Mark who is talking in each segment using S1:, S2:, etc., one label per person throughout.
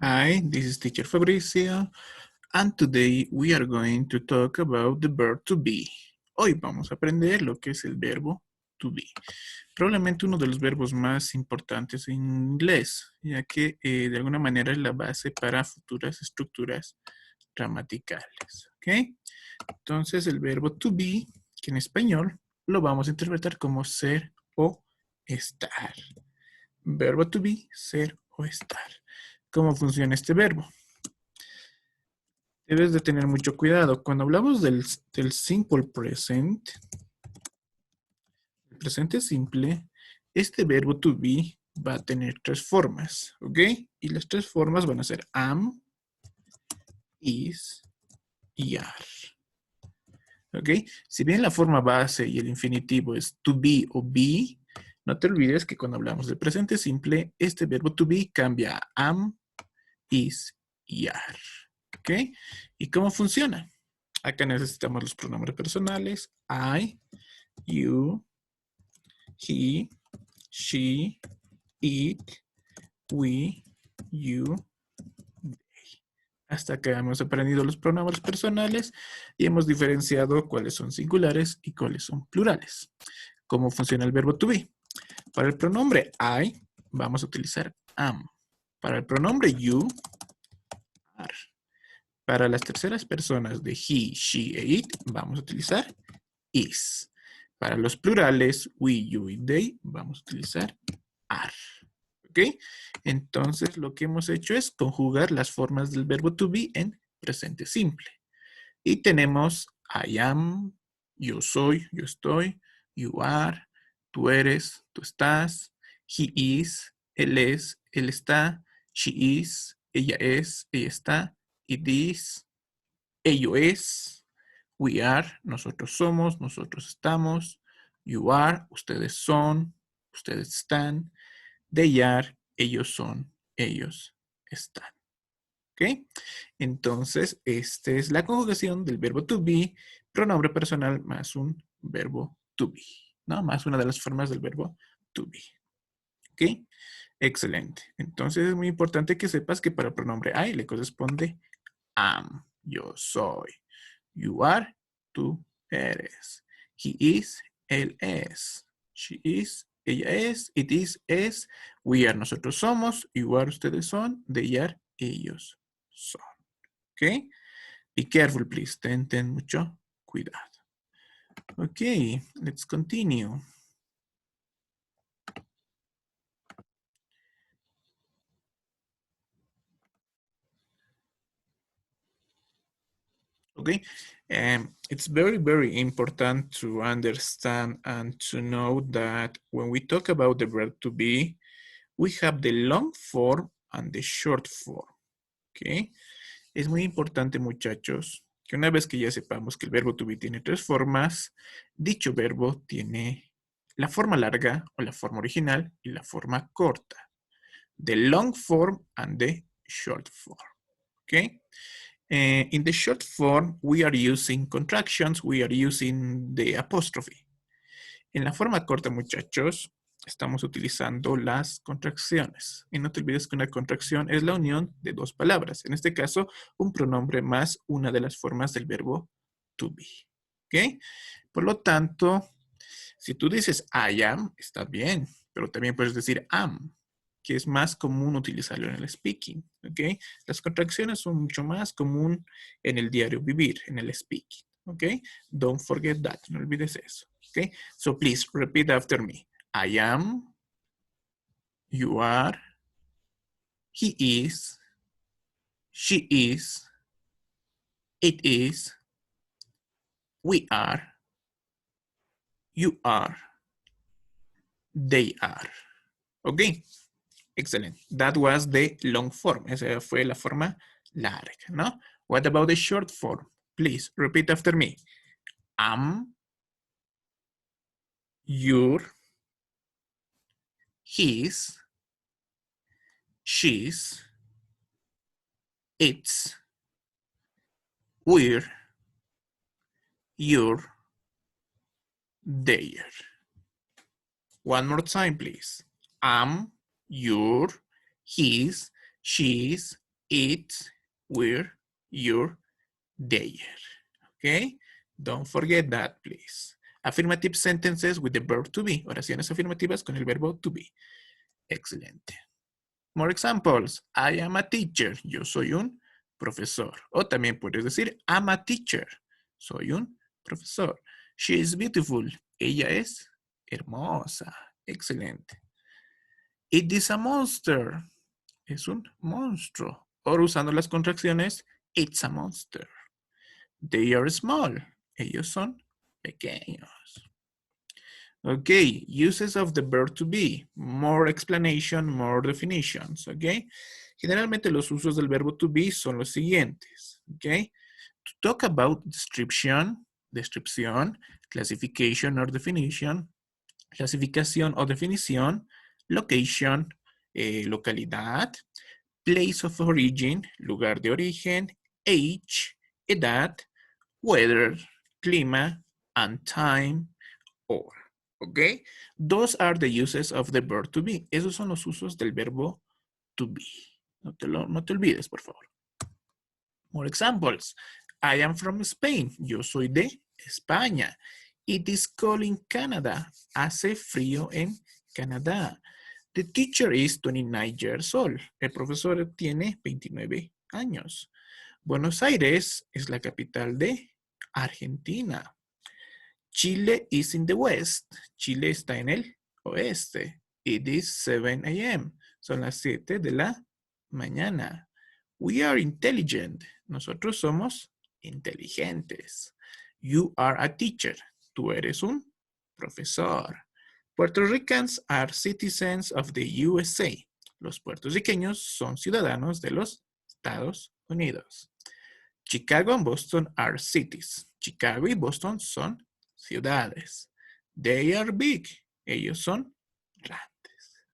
S1: Hi, this is teacher Fabricio, and today we are going to talk about the verb to be. Hoy vamos a aprender lo que es el verbo to be. Probablemente uno de los verbos más importantes en inglés, ya que de alguna manera es la base para futuras estructuras gramaticales. ¿Ok? Entonces el verbo to be, que en español lo vamos a interpretar como ser o estar. Verbo to be, ser o estar. ¿Cómo funciona este verbo? Debes de tener mucho cuidado. Cuando hablamos del simple present, el presente simple, este verbo to be va a tener tres formas, ¿ok? Y las tres formas van a ser am, is y are. ¿Ok? Si bien la forma base y el infinitivo es to be o be, no te olvides que cuando hablamos del presente simple, este verbo to be cambia a am, is y are. ¿Ok? ¿Y cómo funciona? Acá necesitamos los pronombres personales. I, you, he, she, it, we, you, they. Hasta acá hemos aprendido los pronombres personales y hemos diferenciado cuáles son singulares y cuáles son plurales. ¿Cómo funciona el verbo to be? Para el pronombre I, vamos a utilizar am. Para el pronombre you, are. Para las terceras personas de he, she e it, vamos a utilizar is. Para los plurales, we, you y they, vamos a utilizar are. ¿Ok? Entonces, lo que hemos hecho es conjugar las formas del verbo to be en presente simple. Y tenemos I am, yo soy, yo estoy, you are, tú eres, tú estás, he is, él es, él está, she is, ella es, ella está, it is, ello es, we are, nosotros somos, nosotros estamos, you are, ustedes son, ustedes están, they are, ellos son, ellos están. ¿Ok? Entonces, esta es la conjugación del verbo to be, pronombre personal más un verbo to be, ¿no? Más una de las formas del verbo to be. ¿Ok? Excelente. Entonces, es muy importante que sepas que para el pronombre I le corresponde am, yo soy. You are, tú eres. He is, él es. She is, ella es. It is, es. We are, nosotros somos. You are, ustedes son. They are, ellos son. ¿Ok? Be careful, please. Ten mucho cuidado. Ok, let's continue. Okay, it's very, very important to understand and to know that when we talk about the verb to be, we have the long form and the short form. Okay, es muy importante, muchachos, que una vez que ya sepamos que el verbo to be tiene tres formas, dicho verbo tiene la forma larga o la forma original y la forma corta. The long form and the short form. Okay. In the short form, we are using contractions, we are using the apostrophe. En la forma corta, muchachos, estamos utilizando las contracciones. Y no te olvides que una contracción es la unión de dos palabras. En este caso, un pronombre más una de las formas del verbo to be. ¿Ok? Por lo tanto, si tú dices I am, está bien, pero también puedes decir am, que es más común utilizarlo en el speaking, ¿ok? Las contracciones son mucho más común en el diario vivir, en el speaking, ¿ok? Don't forget that, no olvides eso, ¿ok? So please repeat after me. I am, you are, he is, she is, it is, we are, you are, they are, ¿ok? Excellent. That was the long form. Esa fue la forma larga, ¿no? What about the short form? Please repeat after me. Am, your, his, she's, its, we're, your, their. One more time, please. Am, your, his, she's, It's where you're there. Okay? Don't forget that, please. Affirmative sentences with the verb to be. Oraciones afirmativas con el verbo to be. Excelente. More examples. I am a teacher. Yo soy un profesor. O también puedes decir, I'm a teacher. Soy un profesor. She is beautiful. Ella es hermosa. Excelente. It is a monster. Es un monstruo. O usando las contracciones, it's a monster. They are small. Ellos son pequeños. Okay, uses of the verb to be. More explanation, more definitions. Okay. Generalmente los usos del verbo to be son los siguientes. Okay. To talk about description, descripción, classification or definition, clasificación o definición, location, localidad, place of origin, lugar de origen, age, edad, weather, clima, and time, or. ¿Ok? Those are the uses of the verb to be. Esos son los usos del verbo to be. No te olvides, por favor. More examples. I am from Spain. Yo soy de España. It is cold in Canada. Hace frío en Canadá. The teacher is 29 years old. El profesor tiene 29 años. Buenos Aires es la capital de Argentina. Chile is in the west. Chile está en el oeste. It is 7 a.m. Son las 7 de la mañana. We are intelligent. Nosotros somos inteligentes. You are a teacher. Tú eres un profesor. Puerto Ricans are citizens of the USA. Los puertorriqueños son ciudadanos de los Estados Unidos. Chicago and Boston are cities. Chicago y Boston son ciudades. They are big. Ellos son grandes.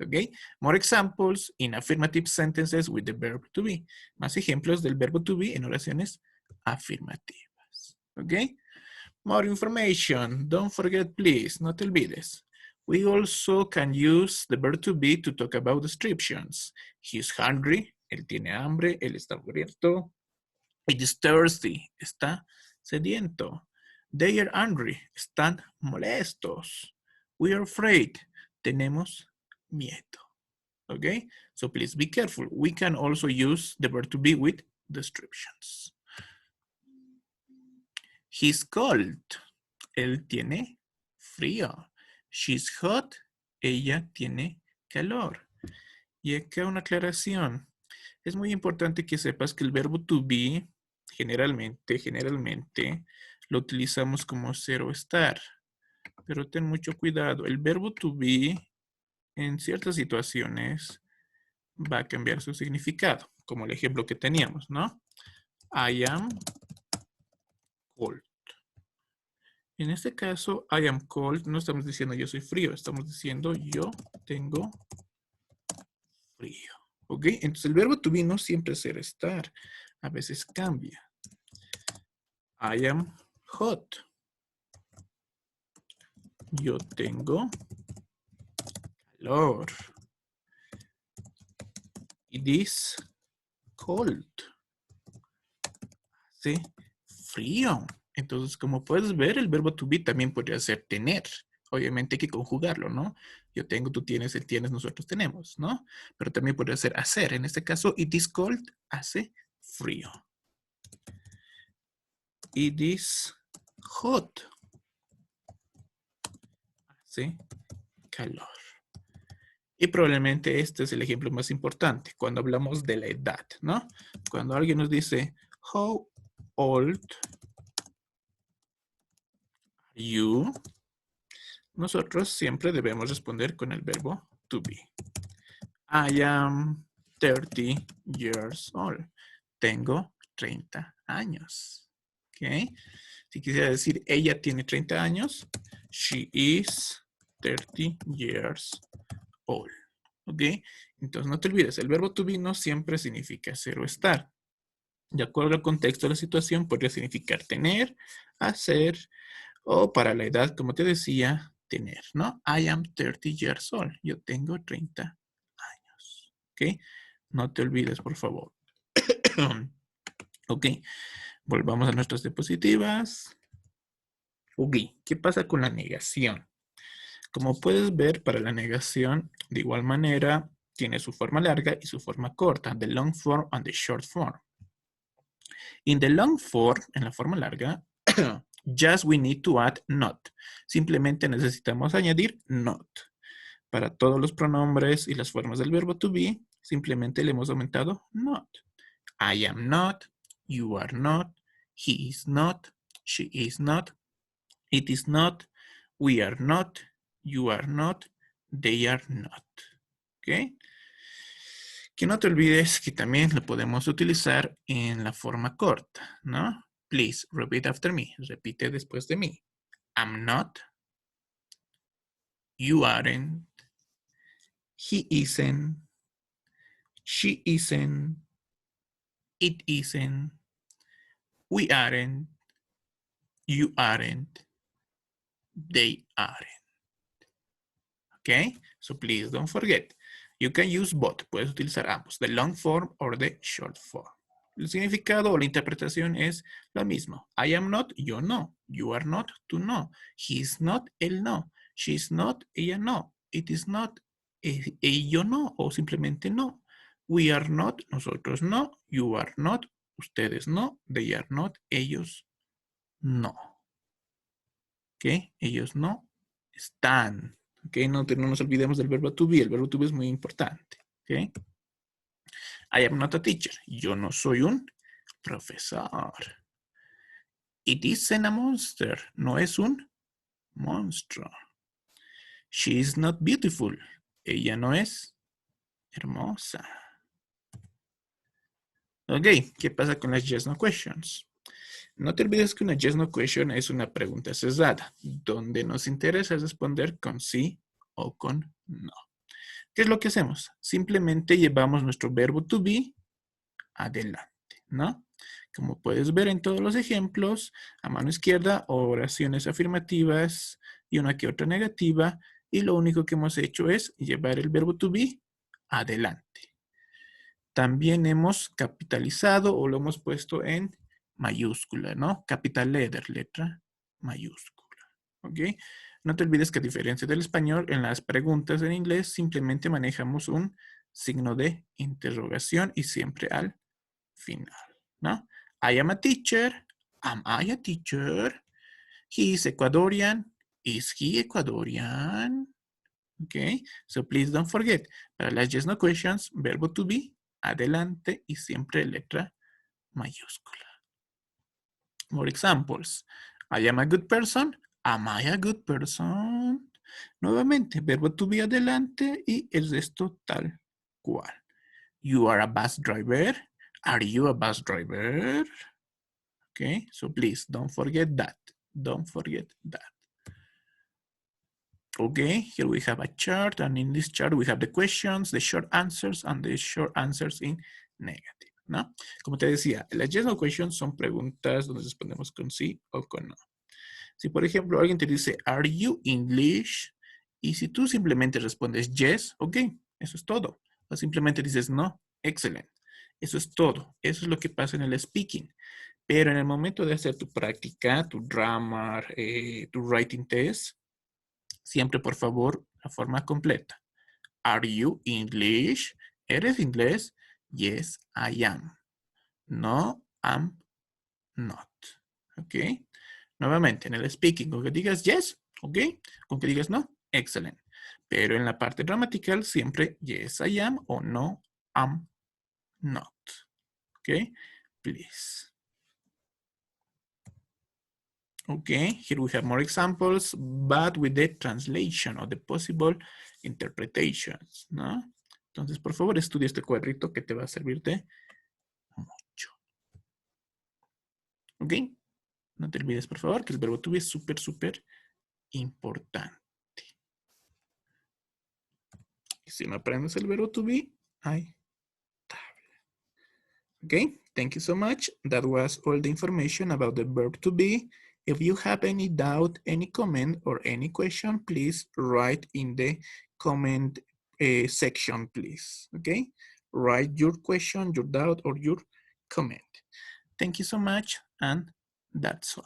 S1: Okay? More examples in affirmative sentences with the verb to be. Más ejemplos del verbo to be en oraciones afirmativas. Okay? More information. Don't forget, please. No te olvides. We also can use the verb to be to talk about descriptions. He's hungry. Él tiene hambre. Él está hambriento. It is thirsty. Está sediento. They are angry. Están molestos. We are afraid. Tenemos miedo. Okay? So please be careful. We can also use the verb to be with descriptions. He's cold. Él tiene frío. She's hot. Ella tiene calor. Y acá una aclaración. Es muy importante que sepas que el verbo to be generalmente lo utilizamos como ser o estar. Pero ten mucho cuidado. El verbo to be en ciertas situaciones va a cambiar su significado. Como el ejemplo que teníamos, ¿no? I am cold. En este caso, I am cold, no estamos diciendo yo soy frío. Estamos diciendo yo tengo frío. ¿Ok? Entonces el verbo to be no siempre es ser estar. A veces cambia. I am hot. Yo tengo calor. It is cold. Hace frío. Entonces, como puedes ver, el verbo to be también podría ser tener. Obviamente hay que conjugarlo, ¿no? Yo tengo, tú tienes, él tienes, nosotros tenemos, ¿no? Pero también podría ser hacer. En este caso, it is cold, hace frío. It is hot. Hace calor. Y probablemente este es el ejemplo más importante cuando hablamos de la edad, ¿no? Cuando alguien nos dice, how old are you? Nosotros siempre debemos responder con el verbo to be. I am 30 years old. Tengo 30 años. ¿Ok? Si quisiera decir ella tiene 30 años, she is 30 years old. ¿Ok? Entonces no te olvides, el verbo to be no siempre significa ser o estar. De acuerdo al contexto de la situación, podría significar tener, hacer, o para la edad, como te decía, tener, ¿no? I am 30 years old. Yo tengo 30 años. ¿Ok? No te olvides, por favor. Ok, volvamos a nuestras diapositivas. Ok, ¿qué pasa con la negación? Como puedes ver, para la negación, de igual manera, tiene su forma larga y su forma corta, the long form and the short form. In the long form, en la forma larga, just we need to add not. Simplemente necesitamos añadir not. Para todos los pronombres y las formas del verbo to be, simplemente le hemos aumentado not. I am not, you are not, he is not, she is not, it is not, we are not, you are not, they are not. ¿Ok? Que no te olvides que también lo podemos utilizar en la forma corta, ¿no? Please repeat after me. Repite después de mí. I'm not. You aren't. He isn't. She isn't. It isn't. We aren't. You aren't. They aren't. Okay? So please don't forget. You can use both. Puedes utilizar ambos. The long form or the short form. El significado o la interpretación es lo mismo. I am not, yo no. You are not, tú no. He is not, él no. She is not, ella no. It is not, ello no. O simplemente no. We are not, nosotros no. You are not, ustedes no. They are not, ellos no. ¿Ok? Ellos no están. ¿Ok? No nos olvidemos del verbo to be. El verbo to be es muy importante. ¿Ok? I am not a teacher. Yo no soy un profesor. It isn't a monster. No es un monstruo. She is not beautiful. Ella no es hermosa. Ok, ¿qué pasa con las yes no questions? No te olvides que una yes no question es una pregunta cesada, donde nos interesa responder con sí o con no. ¿Qué es lo que hacemos? Simplemente llevamos nuestro verbo to be adelante, ¿no? Como puedes ver en todos los ejemplos, a mano izquierda, oraciones afirmativas y una que otra negativa, y lo único que hemos hecho es llevar el verbo to be adelante. También hemos capitalizado o lo hemos puesto en mayúscula, ¿no? Capital letter, letra mayúscula, ¿ok? No te olvides que a diferencia del español, en las preguntas en inglés simplemente manejamos un signo de interrogación y siempre al final, ¿no? I am a teacher. Am I a teacher? He is Ecuadorian. Is he Ecuadorian? Okay, so please don't forget. Para las yes no questions, verbo to be, adelante y siempre letra mayúscula. More examples. I am a good person. Am I a good person? Nuevamente, verbo to be adelante y el resto tal cual. You are a bus driver. Are you a bus driver? Okay, so please don't forget that. Don't forget that. Okay, here we have a chart, and in this chart we have the questions, the short answers, and the short answers in negative, ¿no? Como te decía, las yes no questions son preguntas donde respondemos con sí o con no. Si, por ejemplo, alguien te dice, ¿Are you English? Y si tú simplemente respondes yes, ok, eso es todo. O simplemente dices no, excellent. Eso es todo. Eso es lo que pasa en el speaking. Pero en el momento de hacer tu práctica, tu grammar, tu writing test, siempre, por favor, la forma completa. Are you English? ¿Eres inglés? Yes, I am. No, I'm not. ¿Ok? Nuevamente, en el speaking, con que digas yes, ¿ok? Con que digas no, excellent. Pero en la parte gramatical, siempre yes, I am o no, I'm not. ¿Ok? Please. Okay, here we have more examples, but with the translation or the possible interpretations, ¿no? Entonces, por favor, estudia este cuadrito que te va a servir de mucho. ¿Ok? No te olvides, por favor, que el verbo to be es súper, súper importante. Y si no aprendes el verbo to be, hay tabla. Okay, thank you so much. That was all the information about the verb to be. If you have any doubt, any comment, or any question, please write in the comment section, please. Okay, write your question, your doubt, or your comment. Thank you so much, and that's all.